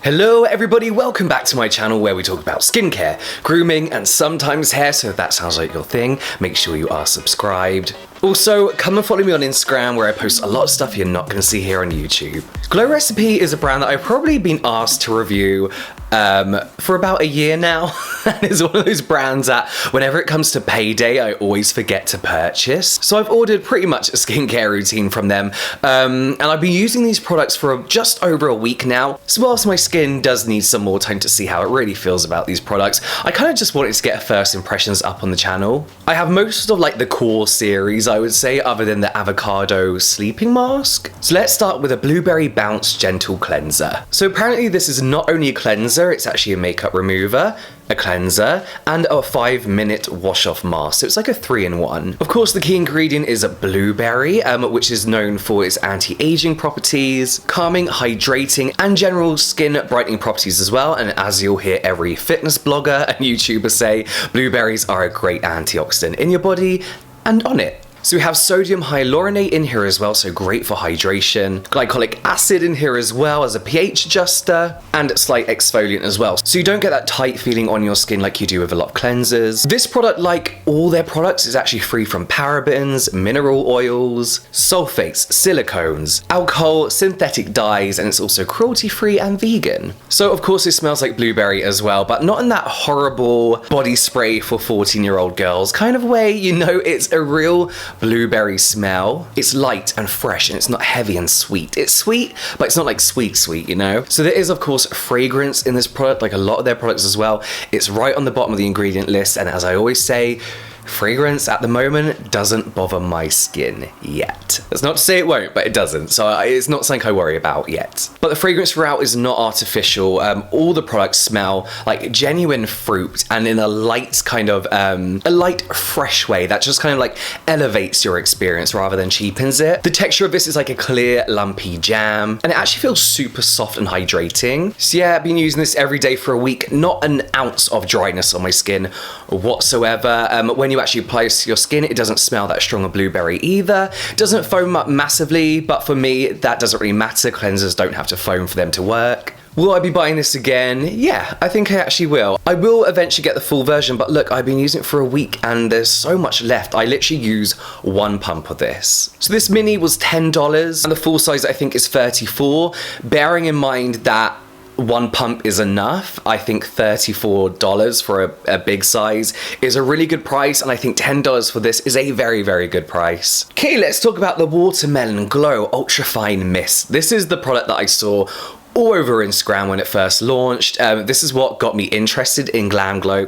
Hello everybody, welcome back to my channel where we talk about skincare, grooming, and sometimes hair, so if that sounds like your thing, make sure you are subscribed. Also, come and follow me on Instagram where I post a lot of stuff you're not going to see here on YouTube. Glow Recipe is a brand that I've probably been asked to review for about a year now. And it's one of those brands that whenever it comes to payday, I always forget to purchase. So I've ordered pretty much a skincare routine from them. And I've been using these products for just over a week now. So whilst my skin does need some more time to see how it really feels about these products, I kind of just wanted to get first impressions up on the channel. I have most of like the core series, I would say, other than the avocado sleeping mask. So let's start with a blueberry bounce gentle cleanser. So apparently this is not only a cleanser, it's actually a makeup remover, a cleanser, and a 5-minute wash-off mask. So it's like a 3-in-1. Of course, the key ingredient is blueberry, which is known for its anti-aging properties, calming, hydrating, and general skin brightening properties as well. And as you'll hear every fitness blogger and YouTuber say, blueberries are a great antioxidant in your body and on it. So we have sodium hyaluronate in here as well, so great for hydration. Glycolic acid in here as well as a pH adjuster, and slight exfoliant as well. So you don't get that tight feeling on your skin like you do with a lot of cleansers. This product, like all their products, is actually free from parabens, mineral oils, sulfates, silicones, alcohol, synthetic dyes, and it's also cruelty-free and vegan. So of course it smells like blueberry as well, but not in that horrible body spray for 14-year-old girls kind of way. You know, it's a real blueberry smell. It's light and fresh and it's not heavy and sweet. It's sweet, but it's not like sweet, you know? So there is of course fragrance in this product, like a lot of their products as well. It's right on the bottom of the ingredient list, and as I always say, fragrance at the moment doesn't bother my skin yet. That's not to say it won't, but it doesn't. So it's not something I worry about yet. But the fragrance throughout is not artificial. All the products smell like genuine fruit and in a light kind of, a light fresh way that just kind of like elevates your experience rather than cheapens it. The texture of this is like a clear lumpy jam, and it actually feels super soft and hydrating. So yeah, I've been using this every day for a week. Not an ounce of dryness on my skin whatsoever. When you actually apply this to your skin, it doesn't smell that strong of blueberry either. It doesn't foam up massively, but for me, that doesn't really matter. Cleansers don't have to foam for them to work. Will I be buying this again? Yeah, I think I actually will. I will eventually get the full version, but look, I've been using it for a week and there's so much left. I literally use 1 pump of this. So this mini was $10 and the full size I think is $34, bearing in mind that 1 pump is enough. I think $34 for a big size is a really good price, and I think $10 for this is a very, very good price. Okay, let's talk about the Watermelon Glow Ultra Fine Mist. This is the product that I saw all over Instagram when it first launched. This is what got me interested in Glow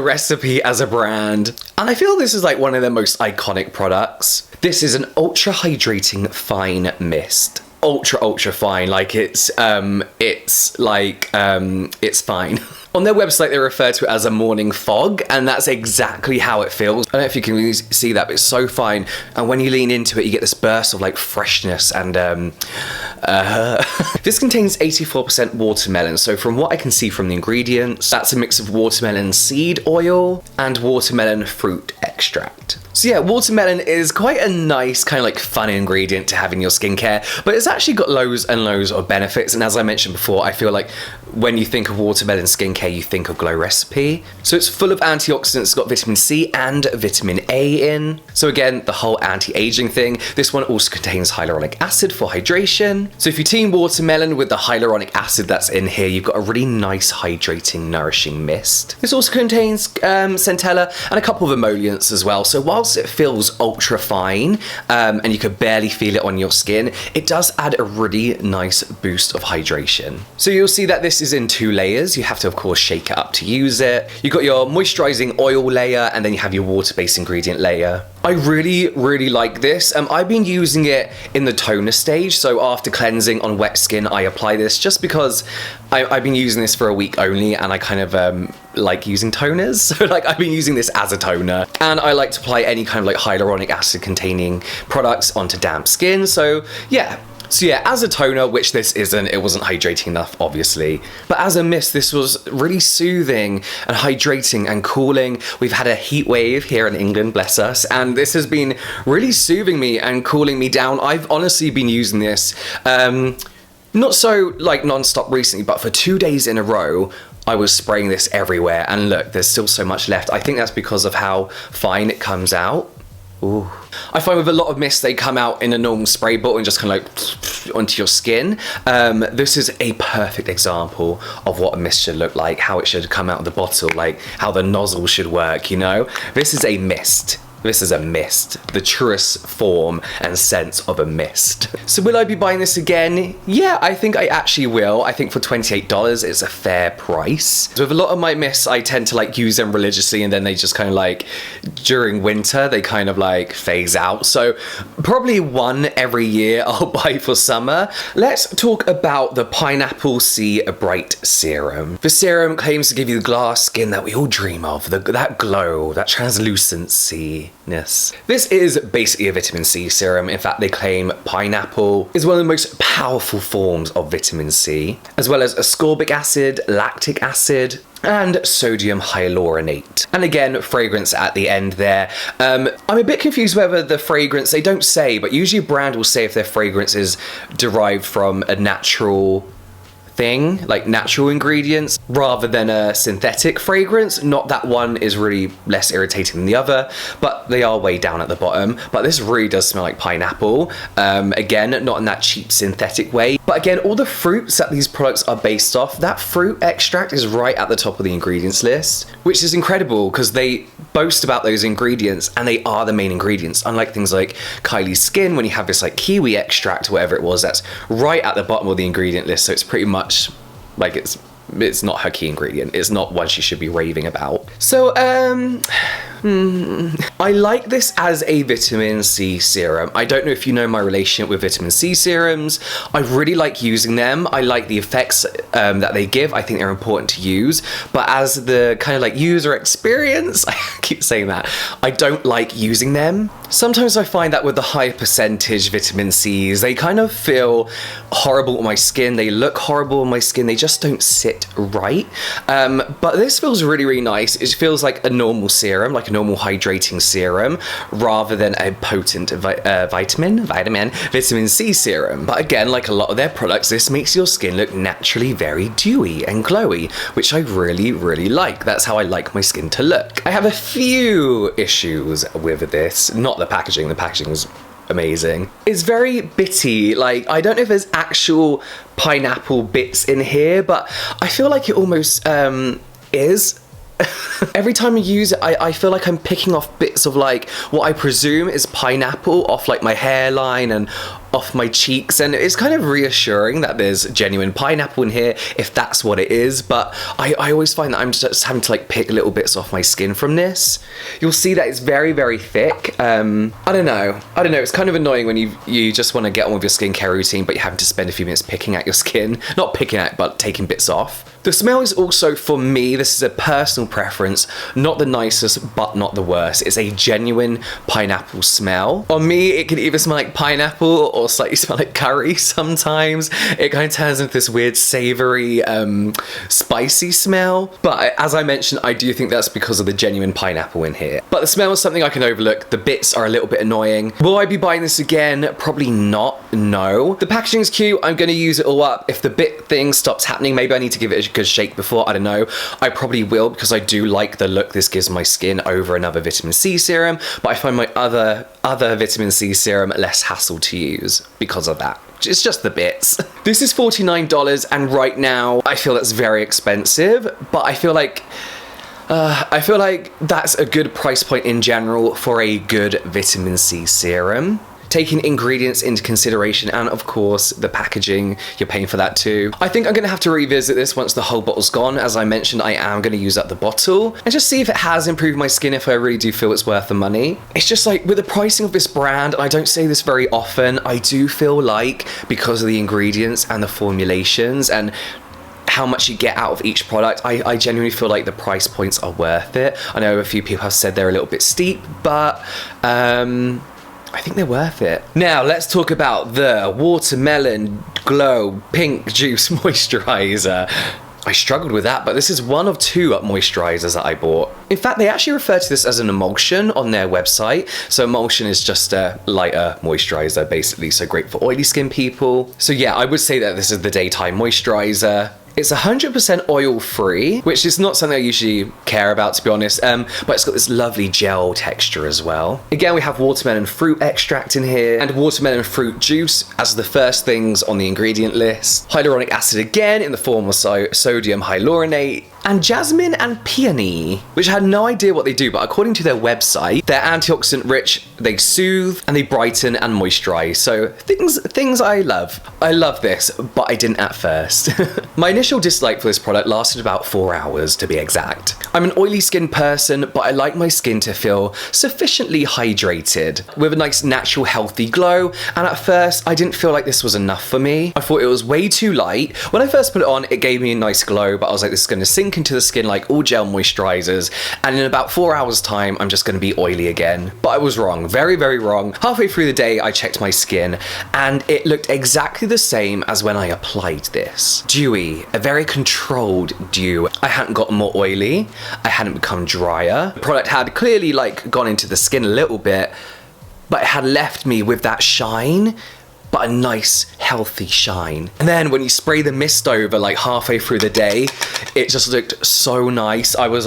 Recipe as a brand. And I feel this is like one of their most iconic products. This is an ultra hydrating fine mist. Ultra fine, like it's fine. On their website, they refer to it as a morning fog, and that's exactly how it feels. I don't know if you can really see that, but it's so fine. And when you lean into it, you get this burst of like freshness and this contains 84% watermelon. So from what I can see from the ingredients, that's a mix of watermelon seed oil and watermelon fruit extract. So yeah, watermelon is quite a nice kind of like fun ingredient to have in your skincare, but it's actually got loads and loads of benefits. And as I mentioned before, I feel like when you think of watermelon skincare, you think of Glow Recipe. So it's full of antioxidants, it's got vitamin C and vitamin A in. So again, the whole anti-aging thing. This one also contains hyaluronic acid for hydration. So if you team watermelon with the hyaluronic acid that's in here, you've got a really nice hydrating, nourishing mist. This also contains centella and a couple of emollients as well. So whilst it feels ultra fine and you could barely feel it on your skin, it does add a really nice boost of hydration. So you'll see that this is in 2 layers. You have to of course shake it up to use it. You've got your moisturizing oil layer and then you have your water-based ingredient layer. I really like this. I've been using it in the toner stage, so after cleansing on wet skin I apply this just because I've been using this for a week only and I kind of like using toners, so like I've been using this as a toner, and I like to apply any kind of like hyaluronic acid containing products onto damp skin. So yeah, as a toner, which this isn't, it wasn't hydrating enough obviously, but as a mist this was really soothing and hydrating and cooling. We've had a heat wave here in England, bless us, and this has been really soothing me and cooling me down. I've honestly been using this Not so like non-stop recently, but for 2 days in a row, I was spraying this everywhere, and look, there's still so much left. I think that's because of how fine it comes out. Ooh. I find with a lot of mists, they come out in a normal spray bottle and just kind of like onto your skin. This is a perfect example of what a mist should look like, how it should come out of the bottle, like how the nozzle should work, you know? This is a mist. This is a mist, the truest form and sense of a mist. So will I be buying this again? Yeah, I think I actually will. I think for $28, it's a fair price. So with a lot of my mists, I tend to like use them religiously, and then they just kind of like, during winter, they kind of like phase out. So probably one every year I'll buy for summer. Let's talk about the Pineapple Sea Bright Serum. The serum claims to give you the glass skin that we all dream of, that glow, that translucency. This is basically a vitamin C serum. In fact, they claim pineapple is one of the most powerful forms of vitamin C, as well as ascorbic acid, lactic acid, and sodium hyaluronate. And again, fragrance at the end there. I'm a bit confused whether the fragrance, they don't say, but usually a brand will say if their fragrance is derived from a natural thing, like natural ingredients, rather than a synthetic fragrance. Not that one is really less irritating than the other, but they are way down at the bottom. But this really does smell like pineapple. Again, not in that cheap synthetic way, but again, all the fruits that these products are based off, that fruit extract is right at the top of the ingredients list, which is incredible because they boast about those ingredients and they are the main ingredients, unlike things like Kylie's Skin, when you have this like kiwi extract or whatever it was, that's right at the bottom of the ingredient list. So it's pretty much like it's not her key ingredient. It's not one she should be raving about. So I like this as a vitamin C serum. I don't know if you know my relationship with vitamin C serums. I really like using them. I like the effects that they give. I think they're important to use. But as the kind of like user experience, I keep saying that, I don't like using them. Sometimes I find that with the high percentage vitamin C's, they kind of feel horrible on my skin. They look horrible on my skin. They just don't sit right. But this feels really, really nice. It feels like a normal serum, like a normal hydrating serum, rather than a potent vitamin C serum. But again, like a lot of their products, this makes your skin look naturally very dewy and glowy, which I really, really like. That's how I like my skin to look. I have a few issues with this, not the packaging. The packaging is amazing. It's very bitty. Like, I don't know if there's actual pineapple bits in here, but I feel like it almost is. Every time I use it, I feel like I'm picking off bits of like what I presume is pineapple off like my hairline and off my cheeks, and it's kind of reassuring that there's genuine pineapple in here if that's what it is. But I always find that I'm just having to like pick little bits off my skin from this. You'll see that it's very, very thick. I don't know, it's kind of annoying when you just want to get on with your skincare routine, but you're having to spend a few minutes picking at your skin, not picking at it, but taking bits off. The smell is also, for me, this is a personal preference, not the nicest, but not the worst. It's a genuine pineapple smell. On me, it can either smell like pineapple or slightly smell like curry sometimes. It kind of turns into this weird savory, spicy smell. But as I mentioned, I do think that's because of the genuine pineapple in here. But the smell is something I can overlook. The bits are a little bit annoying. Will I be buying this again? Probably not, no. The packaging is cute. I'm going to use it all up. If the bit thing stops happening, maybe I need to give it a good shake before. I don't know. I probably will, because I do like the look this gives my skin over another vitamin C serum, but I find my other vitamin C serum less hassle to use because of that. It's just the bits. This is $49, and right now I feel that's very expensive, but I feel like that's a good price point in general for a good vitamin C serum. Taking ingredients into consideration, and of course the packaging, you're paying for that too. I think I'm gonna have to revisit this once the whole bottle's gone. As I mentioned, I am gonna use up the bottle and just see if it has improved my skin, if I really do feel it's worth the money. It's just like with the pricing of this brand, and I don't say this very often, I do feel like because of the ingredients and the formulations and how much you get out of each product, I genuinely feel like the price points are worth it. I know a few people have said they're a little bit steep, but I think they're worth it. Now, let's talk about the Watermelon Glow Pink Juice Moisturizer. I struggled with that, but this is one of 2 moisturizers that I bought. In fact, they actually refer to this as an emulsion on their website. So emulsion is just a lighter moisturizer, basically, so great for oily skin people. So yeah, I would say that this is the daytime moisturizer. It's 100% oil-free, which is not something I usually care about, to be honest, but it's got this lovely gel texture as well. Again, we have watermelon fruit extract in here, and watermelon fruit juice as the first things on the ingredient list. Hyaluronic acid again in the form of sodium hyaluronate, and jasmine and peony, which I had no idea what they do, but according to their website, they're antioxidant rich, they soothe, and they brighten and moisturize. So things I love. I love this, but I didn't at first. My initial dislike for this product lasted about 4 hours, to be exact. I'm an oily skin person, but I like my skin to feel sufficiently hydrated, with a nice natural healthy glow, and at first I didn't feel like this was enough for me. I thought it was way too light. When I first put it on, it gave me a nice glow, but I was like, this is gonna sink into the skin like all gel moisturizers, and in about 4 hours time I'm just going to be oily again. But I was wrong, very wrong. Halfway through the day I checked my skin and it looked exactly the same as when I applied this. Dewy, a very controlled dew. I hadn't gotten more oily, I hadn't become drier. The product had clearly like gone into the skin a little bit, but it had left me with that shine, but a nice healthy shine. And then when you spray the mist over like halfway through the day, it just looked so nice. I was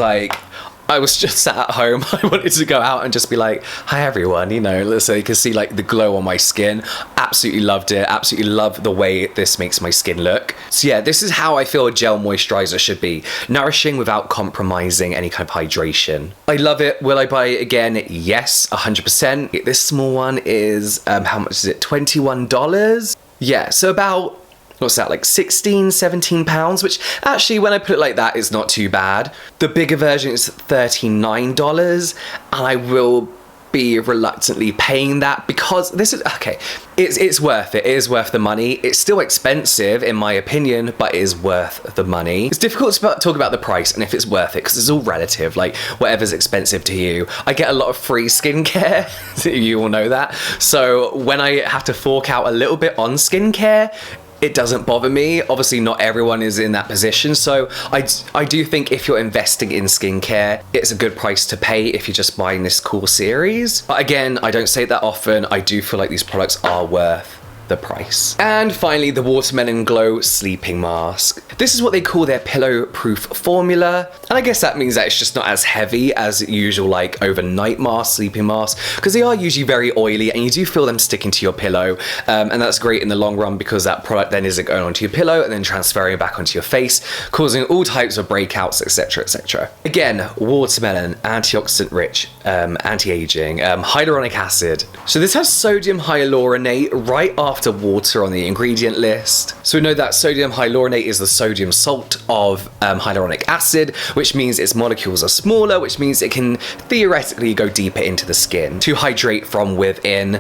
just sat at home. I wanted to go out and just be like, hi everyone, you know, so you can see like the glow on my skin. Absolutely loved it. Absolutely love the way this makes my skin look. So yeah, this is how I feel a gel moisturizer should be. Nourishing without compromising any kind of hydration. I love it. Will I buy it again? Yes, 100%. This small one is, how much is it? $21? Yeah, so about, what's that, like 16, 17 pounds, which actually when I put it like that is not too bad. The bigger version is $39 and I will be reluctantly paying that because this is, okay, it's worth it. It is worth the money. It's still expensive in my opinion, but it is worth the money. It's difficult to talk about the price and if it's worth it because it's all relative, like whatever's expensive to you. I get a lot of free skincare, you all know that. So when I have to fork out a little bit on skincare, it doesn't bother me. Obviously not everyone is in that position, so I do think if you're investing in skincare, it's a good price to pay if you're just buying this cool series. But again, I don't say that often. I do feel like these products are worth the price. And finally, the Watermelon Glow Sleeping Mask. This is what they call their pillow-proof formula, and I guess that means that it's just not as heavy as usual like overnight mask, sleeping mask, because they are usually very oily and you do feel them sticking to your pillow, and that's great in the long run because that product then isn't going onto your pillow and then transferring back onto your face, causing all types of breakouts, etc, etc. Again, watermelon, antioxidant rich, anti-aging, hyaluronic acid. So this has sodium hyaluronate right after water on the ingredient list. So we know that sodium hyaluronate is the sodium salt of hyaluronic acid, which means its molecules are smaller, which means it can theoretically go deeper into the skin to hydrate from within,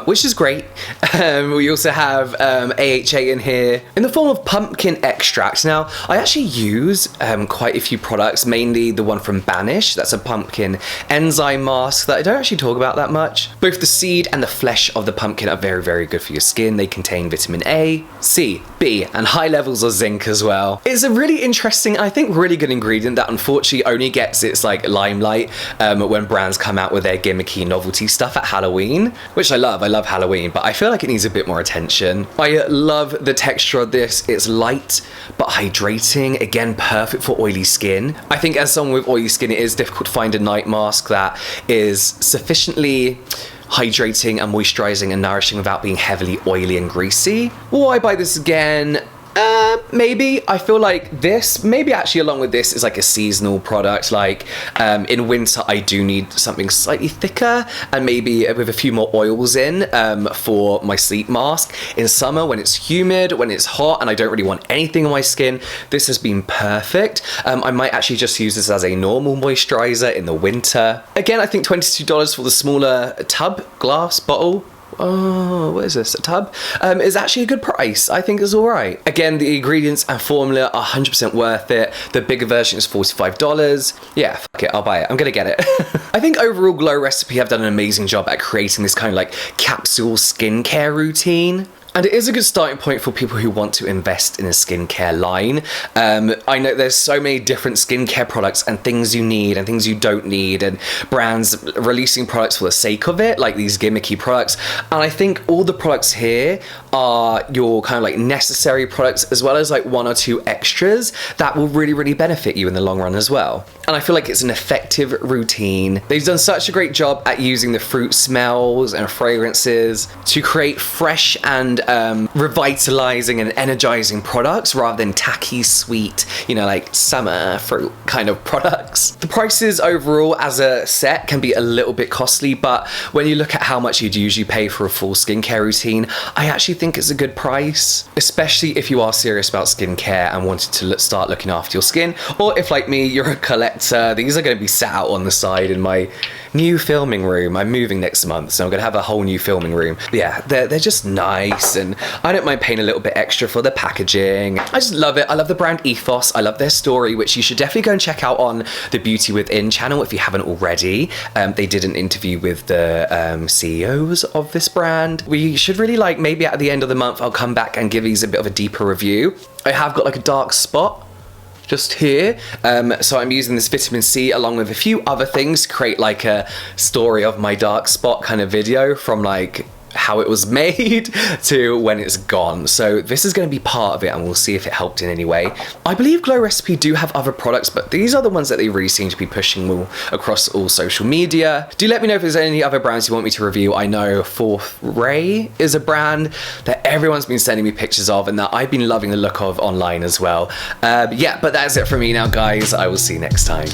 which is great. We also have AHA in here in the form of pumpkin extract. Now, I actually use quite a few products, mainly the one from Banish. That's a pumpkin enzyme mask that I don't actually talk about that much. Both the seed and the flesh of the pumpkin are very good for your skin. They contain vitamin A, C, B, and high levels of zinc as well. It's a really interesting, I think really good ingredient that unfortunately only gets its like limelight when brands come out with their gimmicky novelty stuff at Halloween, which I love Halloween, but I feel like it needs a bit more attention. I love the texture of this. It's light but hydrating, again perfect for oily skin. I think as someone with oily skin, it is difficult to find a night mask that is sufficiently hydrating and moisturizing and nourishing without being heavily oily and greasy. Will I buy this again? Maybe. I feel like this, maybe actually along with this is like a seasonal product. Like in winter, I do need something slightly thicker and maybe with a few more oils in for my sleep mask. In summer, when it's humid, when it's hot and I don't really want anything on my skin, this has been perfect. I might actually just use this as a normal moisturizer in the winter. Again, I think $22 for the smaller tub glass bottle. Oh, what is this? A tub? Is actually a good price. I think it's all right. Again, the ingredients and formula are 100% worth it. The bigger version is $45. Yeah, fuck it, I'll buy it. I'm gonna get it. I think overall Glow Recipe have done an amazing job at creating this kind of like capsule skincare routine. And it is a good starting point for people who want to invest in a skincare line. I know there's so many different skincare products and things you need and things you don't need, and brands releasing products for the sake of it, like these gimmicky products. And I think all the products here are your kind of like necessary products, as well as like one or two extras that will really, really benefit you in the long run as well. And I feel like it's an effective routine. They've done such a great job at using the fruit smells and fragrances to create fresh and revitalizing and energizing products rather than tacky, sweet, you know, like summer fruit kind of products. The prices overall as a set can be a little bit costly, but when you look at how much you'd usually pay for a full skincare routine, I actually think it's a good price, especially if you are serious about skincare and wanted to start looking after your skin, or if like me, you're a collector. These are going to be sat out on the side in my new filming room. I'm moving next month, so I'm gonna have a whole new filming room. But yeah, they're just nice, and I don't mind paying a little bit extra for the packaging. I just love it. I love the brand ethos. I love their story, which you should definitely go and check out on the Beauty Within channel if you haven't already. They did an interview with the CEOs of this brand. We should really, like, maybe at the end of the month, I'll come back and give these a bit of a deeper review. I have got like a dark spot just here, so I'm using this vitamin C along with a few other things to create like a story of my dark spot kind of video, from like how it was made to when it's gone. So this is going to be part of it, and we'll see if it helped in any way. I believe Glow Recipe do have other products, but these are the ones that they really seem to be pushing across all social media. Do let me know if there's any other brands you want me to review. I know Fourth Ray is a brand that everyone's been sending me pictures of and that I've been loving the look of online as well. Yeah, but that's it from me now, guys. I will see you next time.